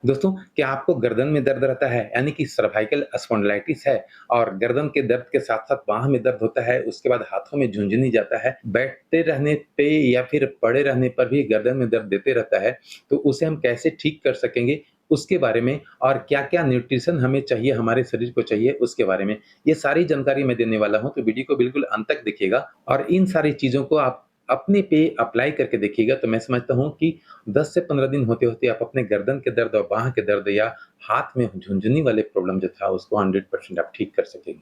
दोस्तों, क्या आपको गर्दन में दर्द रहता है, यानी कि सर्वाइकल स्पॉन्डिलाइटिस है और गर्दन के दर्द के साथ-साथ बाह में दर्द होता है, उसके बाद हाथों में झुनझुनी जाता है, बैठते रहने पे या फिर पड़े रहने पर भी गर्दन में दर्द देते रहता है, तो उसे हम कैसे ठीक कर सकेंगे, उसके बारे में और क्या-क्या न्यूट्रिशन हमें चाहिए, हमारे शरीर को चाहिए, उसके बारे में, ये सारी जानकारी मैं देने वाला हूँ, तो वीडियो को बिल्कुल अंत तक देखिएगा और इन सारी चीज़ों को आप अपने पे अप्लाई करके देखिएगा, तो मैं समझता हूँ कि 10 से 15 दिन होते-होते आप अपने गर्दन के दर्द और बाह के दर्द या हाथ में झुनझुनी वाले प्रॉब्लम जो था उसको 100% आप ठीक कर सकेंगे।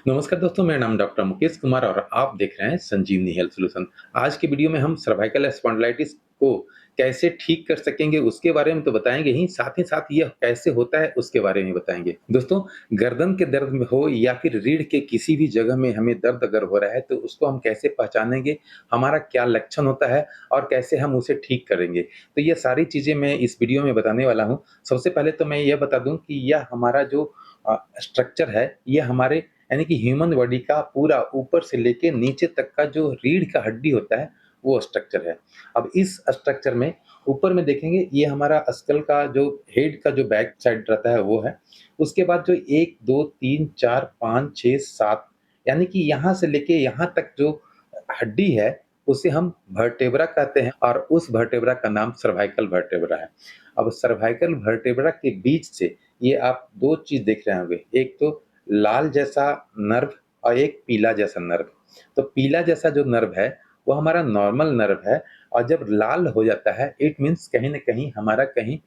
नमस्कार दोस्तों, मेरा नाम डॉक्टर मुकेश कुमार और आप देख रहे हैं संजीवनी हेल्थ सॉल्यूशन। आज की वीडियो में हम सर्वाइकल स्पॉन्डिलाइटिस को कैसे ठीक कर सकेंगे उसके बारे में तो बताएँगे ही साथ यह कैसे होता है उसके बारे में बताएँगे। दोस्तों, गर्दन के दर्द में हो या फिर रीढ़ के किसी भी जगह में हमें दर्द अगर हो रहा है तो उसको हम कैसे पहचानेंगे, हमारा क्या लक्षण होता है और कैसे हम उसे ठीक करेंगे। तो ये सारी चीज़ें मैं इस वीडियो में बताने वाला हूँ। सबसे पहले तो मैं ये बता दूँ कि यह हमारा जो स्ट्रक्चर है, ये हमारे यानी कि ह्यूमन बॉडी का पूरा ऊपर से लेके नीचे तक का जो रीढ़ का हड्डी होता है, वो स्ट्रक्चर है। अब इस स्ट्रक्चर में ऊपर में देखेंगे ये हमारा स्कल का जो हेड का जो बैक साइड रहता है वो है। उसके बाद जो 1, 2, 3, 4, 5, 6, 7 यानी कि यहाँ से लेके यहाँ तक जो हड्डी है, उसे हम वर्टेब्रा कहते हैं और उस वर्टेब्रा का नाम सर्वाइकल वर्टेब्रा है। अब सर्वाइकल वर्टेब्रा के बीच से ये आप 2 चीज़ देख रहे होंगे, एक तो लाल जैसा नर्व और एक पीला जैसा नर्व। तो पीला जैसा जो नर्व है, वो हमारा नॉर्मल नर्व है और जब लाल हो जाता है, इट मीन्स कहीं न कहीं हमारा कहीं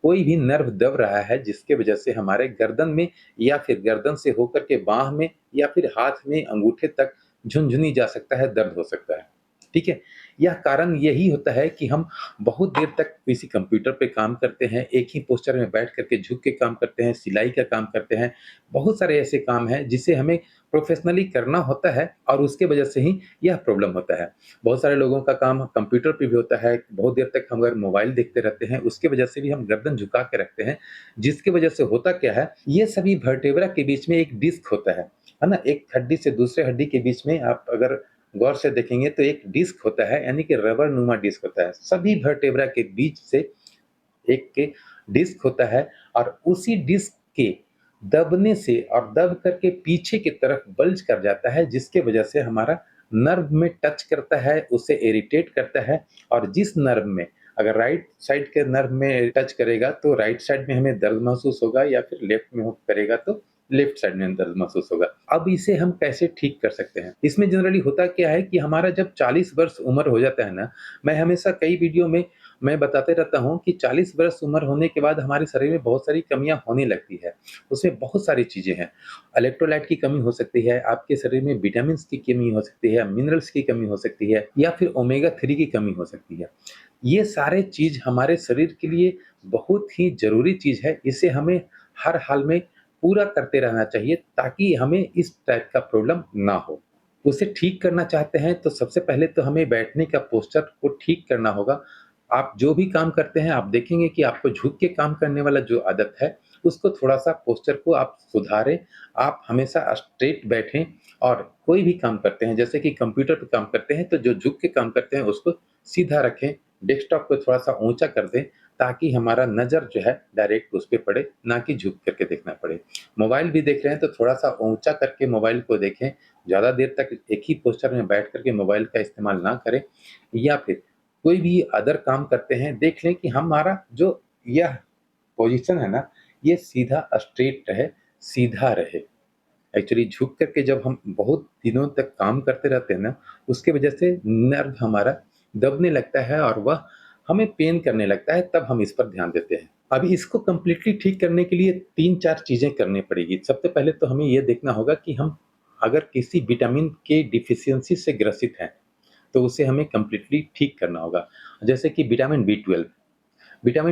कोई भी नर्व दब रहा है, जिसके वजह से हमारे गर्दन में या फिर गर्दन से होकर के बाँह में या फिर हाथ में अंगूठे तक झुनझुनी जा सकता है, दर्द हो सकता है। ठीक है? यह कारण यही होता है कि हम बहुत देर तक किसी कंप्यूटर पे काम करते हैं, एक ही पोस्चर में बैठ कर के झुक के काम करते हैं, सिलाई का काम करते हैं। बहुत सारे ऐसे काम हैं जिसे हमें प्रोफ़ेशनली करना होता है और उसके वजह से ही यह प्रॉब्लम होता है। बहुत सारे लोगों का काम कंप्यूटर पे भी होता है, बहुत देर तक हम अगर मोबाइल देखते रहते हैं, उसके वजह से भी हम गर्दन झुका के रखते हैं, जिसकी वजह से होता क्या है, ये सभी वर्टेब्रा के बीच में एक डिस्क होता है ना? एक हड्डी से दूसरे हड्डी के बीच में आप अगर गौर से देखेंगे तो एक डिस्क होता है, यानी कि रबर नुमा डिस्क होता है। सभी वर्टेब्रा के बीच से एक के डिस्क होता है और उसी डिस्क के दबने से और दब करके पीछे की तरफ बल्ज कर जाता है, जिसके वजह से हमारा नर्व में टच करता है, उसे इरिटेट करता है और जिस नर्व में अगर राइट साइड के नर्व में टच करेगा तो राइट साइड में हमें दर्द महसूस होगा या फिर लेफ्ट में हो करेगा तो लेफ्ट साइड में दर्द महसूस होगा। अब इसे हम कैसे ठीक कर सकते हैं? इसमें जनरली होता क्या है कि हमारा जब 40 वर्ष उम्र हो जाता है ना, मैं हमेशा कई वीडियो में मैं बताते रहता हूँ कि 40 वर्ष उम्र होने के बाद हमारे शरीर में बहुत सारी कमियाँ होने लगती है। उसमें बहुत सारी चीज़ें हैं। इलेक्ट्रोलाइट की कमी हो सकती है, आपके शरीर में विटामिन्स की कमी हो सकती है, मिनरल्स की कमी हो सकती है या फिर ओमेगा 3 की कमी हो सकती है। ये सारे चीज़ हमारे शरीर के लिए बहुत ही ज़रूरी चीज़ है। इसे हमें हर हाल में पूरा करते रहना चाहिए ताकि हमें इस टाइप का प्रॉब्लम ना हो। उसे ठीक करना चाहते हैं तो सबसे पहले तो हमें बैठने का पोस्चर को ठीक करना होगा। आप जो भी काम करते हैं आप देखेंगे कि आपको झुक के काम करने वाला जो आदत है, उसको थोड़ा-सा पोस्चर को आप सुधारें। आप हमेशा स्ट्रेट बैठें और कोई भी काम करते हैं जैसे कि कंप्यूटर पे काम करते हैं तो जो झुक के काम करते हैं उसको सीधा रखें, डेस्कटॉप को थोड़ा-सा ऊँचा कर दें ताकि हमारा नज़र जो है डायरेक्ट उस पे पड़े, ना कि झुक कर के देखना पड़े। मोबाइल भी देख रहे हैं तो थोड़ा-सा ऊँचा करके मोबाइल को देखें, ज़्यादा देर तक एक ही पोस्चर में बैठ कर के मोबाइल का इस्तेमाल ना करें या फिर कोई भी अदर काम करते हैं, देख लें कि हमारा जो यह पोज़ीशन है ना, ये सीधा स्ट्रेट रहे, सीधा रहे। एक्चुअली झुक कर के जब हम बहुत दिनों तक काम करते रहते हैं ना, उसकी वजह से नर्व हमारा दबने लगता है और वह हमें पेन करने लगता है, तब हम इस पर ध्यान देते हैं। अभी इसको कंप्लीटली ठीक करने के लिए 3-4 चीज़ें करनी पड़ेगी। सबसे पहले तो हमें ये देखना होगा कि हम अगर किसी विटामिन के डिफ़िशियंसी से ग्रसित हैं, तो उसे हमें कंप्लीटली ठीक करना होगा। जैसे कि विटामिन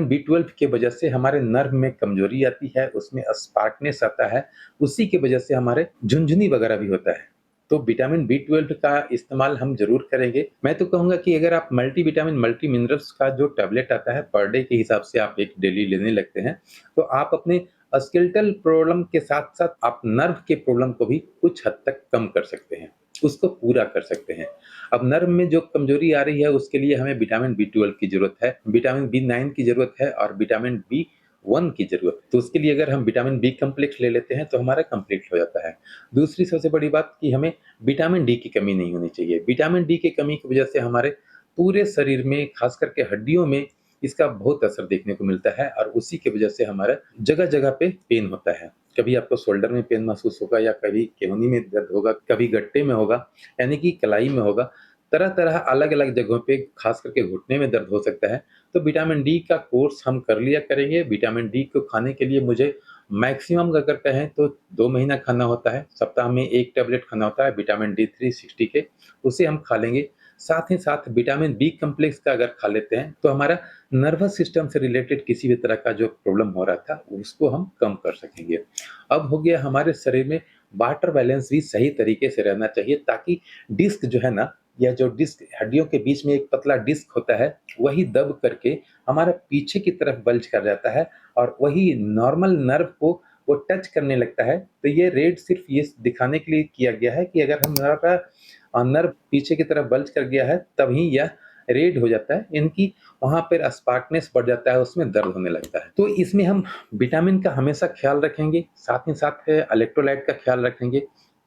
बी 12 की वजह से हमारे नर्व में कमज़ोरी आती है, उसमें स्पार्कनेस आता है, उसी की वजह से हमारे झुनझुनी वगैरह भी होता है। तो विटामिन बी 12 का इस्तेमाल हम ज़रूर करेंगे। मैं तो कहूँगा कि अगर आप मल्टीविटामिन, मल्टी मिनरल्स का जो टैबलेट आता है, पर डे के हिसाब से आप एक डेली लेने लगते हैं, तो आप अपने स्केलेटल प्रॉब्लम के साथ-साथ आप नर्व के प्रॉब्लम को भी कुछ हद तक कम कर सकते हैं। उसको पूरा कर सकते हैं। अब नर्व में जो कमज़ोरी आ रही है उसके लिए हमें विटामिन बी12 की ज़रूरत है, विटामिन बी9 की ज़रूरत है और विटामिन बी1 की ज़रूरत है। तो उसके लिए अगर हम विटामिन बी कॉम्प्लेक्स ले लेते हैं तो हमारा कंप्लीट हो जाता है। दूसरी सबसे बड़ी बात कि हमें विटामिन डी की कमी नहीं होनी चाहिए। विटामिन डी की कमी की वजह से हमारे पूरे शरीर में ख़ास करके हड्डियों में इसका बहुत असर देखने को मिलता है और उसी की वजह से हमारा जगह-जगह पे पेन होता है। कभी आपको शोल्डर में पेन महसूस होगा या कभी केहूनी में दर्द होगा, कभी गट्टे में होगा, यानी कि कलाई में होगा। तरह-तरह अलग-अलग जगहों पे ख़ास करके घुटने में दर्द हो सकता है। तो विटामिन डी का कोर्स हम कर लिया करेंगे। विटामिन डी को खाने के लिए मुझे मैक्सिमम अगर कहें तो 2 महीना खाना होता है। सप्ताह में 1 टैबलेट खाना होता है विटामिन डी 360 के, उसे हम खा लेंगे। साथ ही साथ विटामिन बी कॉम्प्लेक्स का अगर खा लेते हैं, तो हमारा नर्वस सिस्टम से रिलेटेड किसी भी तरह का जो प्रॉब्लम हो रहा था, उसको हम कम कर सकेंगे। अब हो गया हमारे शरीर में वाटर बैलेंस भी सही तरीके से रहना चाहिए ताकि डिस्क जो है ना, या जो डिस्क हड्डियों के बीच में एक पतला डिस्क होता है, वही दब करके हमारा पीछे की तरफ बल्ज कर जाता है और वही नॉर्मल नर्व को वो टच करने लगता है। तो ये रेड सिर्फ़ ये दिखाने के लिए किया गया है कि अगर हमारा नर्व पीछे की तरफ बल्ज कर गया है, तभी यह रेड हो जाता है, इनकी वहाँ पर स्पार्कनेस बढ़ जाता है, उसमें दर्द होने लगता है। तो इसमें हम विटामिन का हमेशा ख़्याल रखेंगे, साथ ही साथ इलेक्ट्रोलाइट का ख़्याल रखेंगे,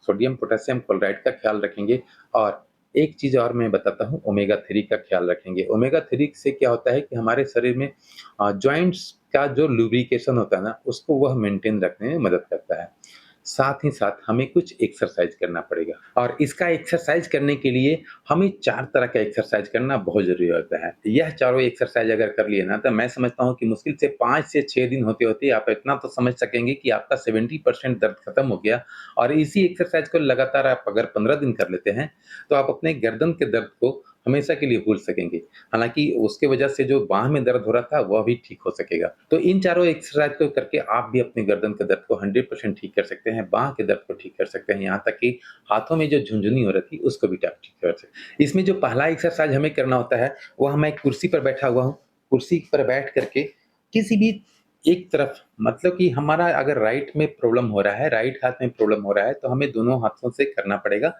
सोडियम, पोटेशियम, क्लोराइड का ख़्याल रखेंगे और एक चीज़ और मैं बताता हूँ, ओमेगा 3 का ख़्याल रखेंगे। ओमेगा 3 से क्या होता है कि हमारे शरीर में जॉइंट्स का जो लुब्रिकेशन होता है ना, उसको वह मेंटेन रखने में मदद करता है। साथ ही साथ हमें कुछ एक्सरसाइज करना पड़ेगा और इसका एक्सरसाइज करने के लिए हमें 4 तरह का एक्सरसाइज करना बहुत ज़रूरी होता है। यह चारों एक्सरसाइज अगर कर लिए ना, तो मैं समझता हूँ कि मुश्किल से 5 से 6 दिन होते-होते आप इतना तो समझ सकेंगे कि आपका 70% दर्द खत्म हो गया और इसी एक्सरसाइज को लगातार आप अगर 15 दिन कर लेते हैं, तो आप अपने गर्दन के दर्द को हमेशा के लिए भूल सकेंगे। हालाँकि उसके वजह से जो बाँह में दर्द हो रहा था, वह भी ठीक हो सकेगा। तो इन चारों एक्सरसाइज को करके आप भी अपने गर्दन के दर्द को 100% ठीक कर सकते हैं, बाँह के दर्द को ठीक कर सकते हैं, यहाँ तक कि हाथों में जो झुनझुनी हो रही थी, उसको भी आप ठीक कर सकते हैं। इसमें जो पहला एक्सरसाइज हमें करना होता है, वह मैं कुर्सी पर बैठा हुआ हूँ। कुर्सी पर बैठ कर के किसी भी एक तरफ, मतलब कि हमारा अगर राइट में प्रॉब्लम हो रहा है, राइट हाथ में प्रॉब्लम हो रहा है, तो हमें दोनों हाथों से करना पड़ेगा।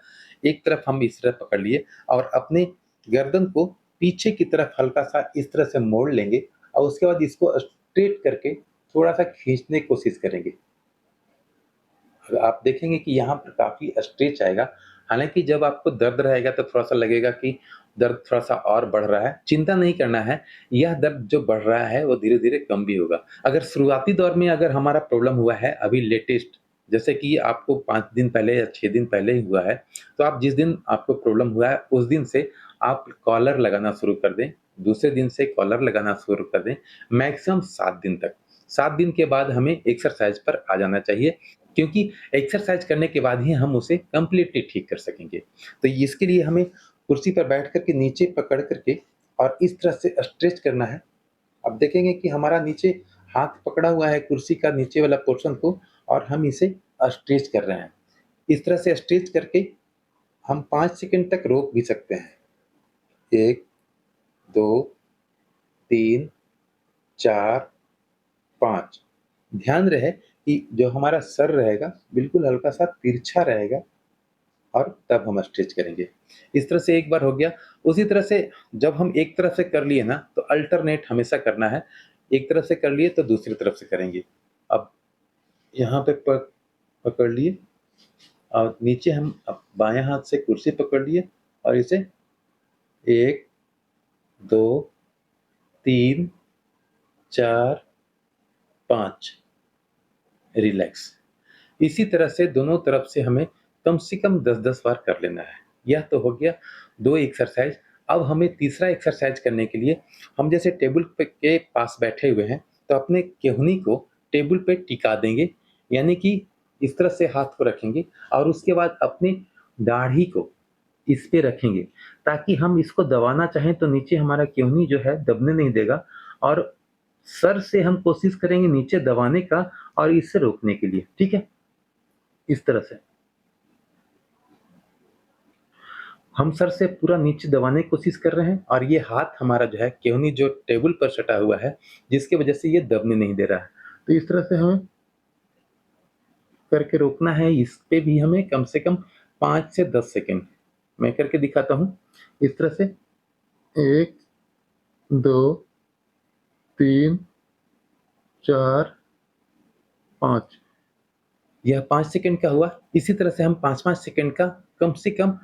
एक तरफ हम इस तरह पकड़ लिए और अपने गर्दन को पीछे की तरफ हल्का-सा इस तरह से मोड़ लेंगे और उसके बाद इसको स्ट्रेट करके थोड़ा-सा खींचने की कोशिश करेंगे। आप देखेंगे कि यहाँ पर काफ़ी स्ट्रेच आएगा। हालाँकि जब आपको दर्द रहेगा तो थोड़ा-सा लगेगा कि दर्द थोड़ा-सा और बढ़ रहा है। चिंता नहीं करना है, यह दर्द जो बढ़ रहा है वो धीरे-धीरे कम भी होगा। अगर शुरुआती दौर में अगर हमारा प्रॉब्लम हुआ है अभी लेटेस्ट, जैसे कि आपको 5 दिन पहले या 6 दिन पहले ही हुआ है, तो आप जिस दिन आपको प्रॉब्लम हुआ है उस दिन से आप कॉलर लगाना शुरू कर दें। दूसरे दिन से कॉलर लगाना शुरू कर दें, मैक्सिमम 7 दिन तक। 7 दिन के बाद हमें एक्सरसाइज़ पर आ जाना चाहिए। क्योंकि एक्सरसाइज करने के बाद ही हम उसे कंप्लीटली ठीक कर सकेंगे। तो इसके लिए हमें कुर्सी पर बैठ कर के नीचे पकड़ कर के और इस तरह से स्ट्रेच करना है। आप देखेंगे कि हमारा नीचे हाथ पकड़ा हुआ है कुर्सी का नीचे वाला पोर्शन को और हम इसे स्ट्रेच कर रहे हैं। इस तरह से स्ट्रेच करके हम 5 सेकंड तक रोक भी सकते हैं। 1, 2, 3, 4, 5। ध्यान रहे कि जो हमारा सर रहेगा, बिल्कुल हल्का-सा तिरछा रहेगा और तब हम स्ट्रेच करेंगे। इस तरह से एक बार हो गया, उसी तरह से जब हम एक तरफ से कर लिए ना, तो अल्टरनेट हमेशा करना है। एक तरफ से कर लिए तो दूसरी तरफ से करेंगे। अब यहाँ पे पकड़ लिए और नीचे हम अब बाएँ हाथ से कुर्सी पकड़ लिए और इसे 1, 2, 3, 4, 5 रिलैक्स। इसी तरह से दोनों तरफ से हमें कम से कम 10-10 बार कर लेना है। यह तो हो गया 2 एक्सरसाइज़। अब हमें तीसरा एक्सरसाइज़ करने के लिए हम जैसे टेबल पे के पास बैठे हुए हैं, तो अपने केहूनी को टेबल पे टिका देंगे, यानी कि इस तरह से हाथ को रखेंगे और उसके बाद अपनी दाढ़ी को इस पे रखेंगे, ताकि हम इसको दबाना चाहें तो नीचे हमारा केहूनी जो है दबने नहीं देगा और सर से हम कोशिश करेंगे नीचे दबाने का और इसे रोकने के लिए, ठीक है? इस तरह से। हम सर से पूरा नीचे दबाने की कोशिश कर रहे हैं और ये हाथ हमारा जो है केहूनी जो टेबल पर सटा हुआ है, जिसकी वजह से ये दबने नहीं दे रहा है। तो इस तरह से हमें करके रोकना है, इस पे भी हमें कम से कम 5 से 10 सेकंड मैं करके दिखाता हूँ। इस तरह से 1, 2, 3, 4, 5 यह 5 सेकंड का हुआ। इसी तरह से हम 5-5 सेकंड का कम से कम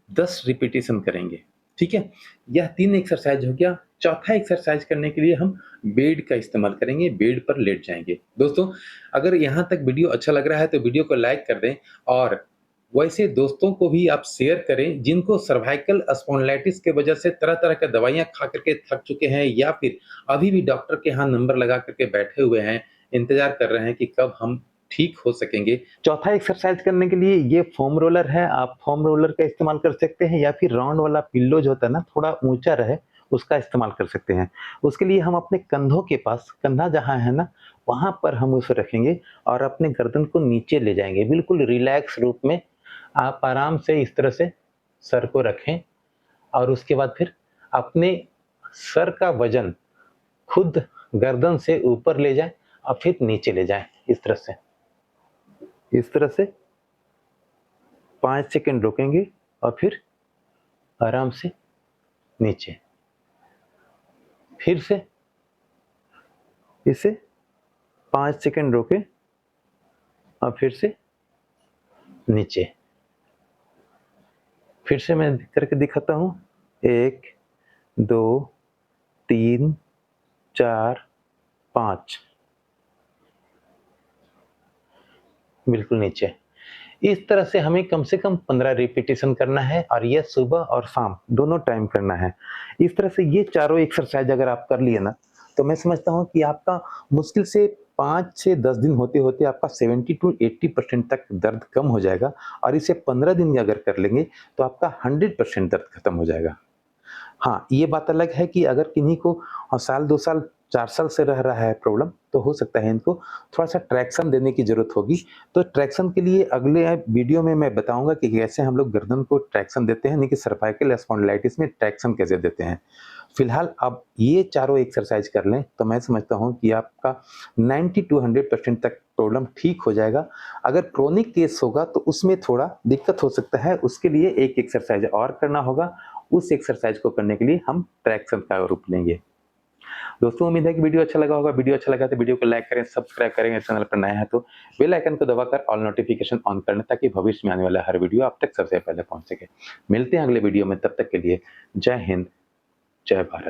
10 रिपीटिशन करेंगे, ठीक है? यह 3 एक्सरसाइज हो गया। चौथा एक्सरसाइज करने के लिए हम बेड का इस्तेमाल करेंगे, बेड पर लेट जाएँगे। दोस्तों, अगर यहाँ तक वीडियो अच्छा लग रहा है तो वीडियो को लाइक कर दें और वैसे दोस्तों को भी आप शेयर करें जिनको सर्वाइकल स्पॉन्डिलाइटिस की वजह से तरह-तरह की दवाइयाँ खा कर के थक चुके हैं या फिर अभी भी डॉक्टर के यहाँ नंबर लगा कर के बैठे हुए हैं, इंतज़ार कर रहे हैं कि कब हम ठीक हो सकेंगे। चौथा एक्सरसाइज करने के लिए ये फोम रोलर है, आप फोम रोलर का इस्तेमाल कर सकते हैं या फिर राउंड वाला पिल्लो जो होता है ना, थोड़ा ऊँचा रहे, उसका इस्तेमाल कर सकते हैं। उसके लिए हम अपने कंधों के पास, कंधा जहाँ है ना, वहाँ पर हम उसे रखेंगे और अपने गर्दन को नीचे ले जाएँगे, बिल्कुल रिलैक्स रूप में। आप आराम से इस तरह से सर को रखें और उसके बाद फिर अपने सर का वज़न खुद गर्दन से ऊपर ले जाएँ और फिर नीचे ले जाएँ, इस तरह से। इस तरह से 5 सेकंड रुकेंगे और फिर आराम से नीचे। फिर से इसे 5 सेकंड रोकें और फिर से नीचे। फिर से मैं करके दिखाता हूँ। 1, 2, 3, 4, 5 बिल्कुल नीचे। इस तरह से कम 15 रिपीटिशन करना है और ये सुबह और शाम दोनों टाइम करना है। इस तरह से ये चारों एक्सरसाइज अगर आप कर लिए ना, तो मैं समझता हूँ कि आपका मुश्किल से 5 से 10 दिन होते-होते आपका 70 टू 80% तक दर्द कम हो जाएगा और इसे 15 दिन अगर कर लेंगे, तो आपका 100% दर्द खत्म हो जाएगा। हाँ, ये बात अलग है कि अगर किन्हीं को साल, 2 साल, 4 साल से रह रहा है प्रॉब्लम, तो हो सकता है इनको थोड़ा-सा ट्रैक्शन देने की ज़रूरत होगी। तो ट्रैक्शन के लिए अगले वीडियो में मैं बताऊँगा कि कैसे हम लोग गर्दन को ट्रैक्शन देते हैं, यानी कि सर्वाइकल स्पॉन्डिलाइटिस में ट्रैक्शन कैसे देते हैं। फिलहाल आप ये चारों एक्सरसाइज कर लें, तो मैं समझता हूँ कि आपका 90 टू 100% तक प्रॉब्लम ठीक हो जाएगा। अगर क्रोनिक केस होगा, तो उसमें थोड़ा दिक्कत हो सकता है, उसके लिए एक एक्सरसाइज और करना होगा। उस एक्सरसाइज को करने के लिए हम ट्रैक्शन का रूप लेंगे। दोस्तों, उम्मीद है कि वीडियो अच्छा लगा होगा। वीडियो अच्छा लगा तो वीडियो को लाइक करें, सब्सक्राइब करें, चैनल पर नए हैं तो बेल आइकन को दबाकर ऑल नोटिफिकेशन ऑन कर लें ताकि भविष्य में आने वाला हर वीडियो आप तक सबसे पहले पहुंच सके। मिलते हैं अगले वीडियो में, तब तक के लिए जय हिंद, जय भारत।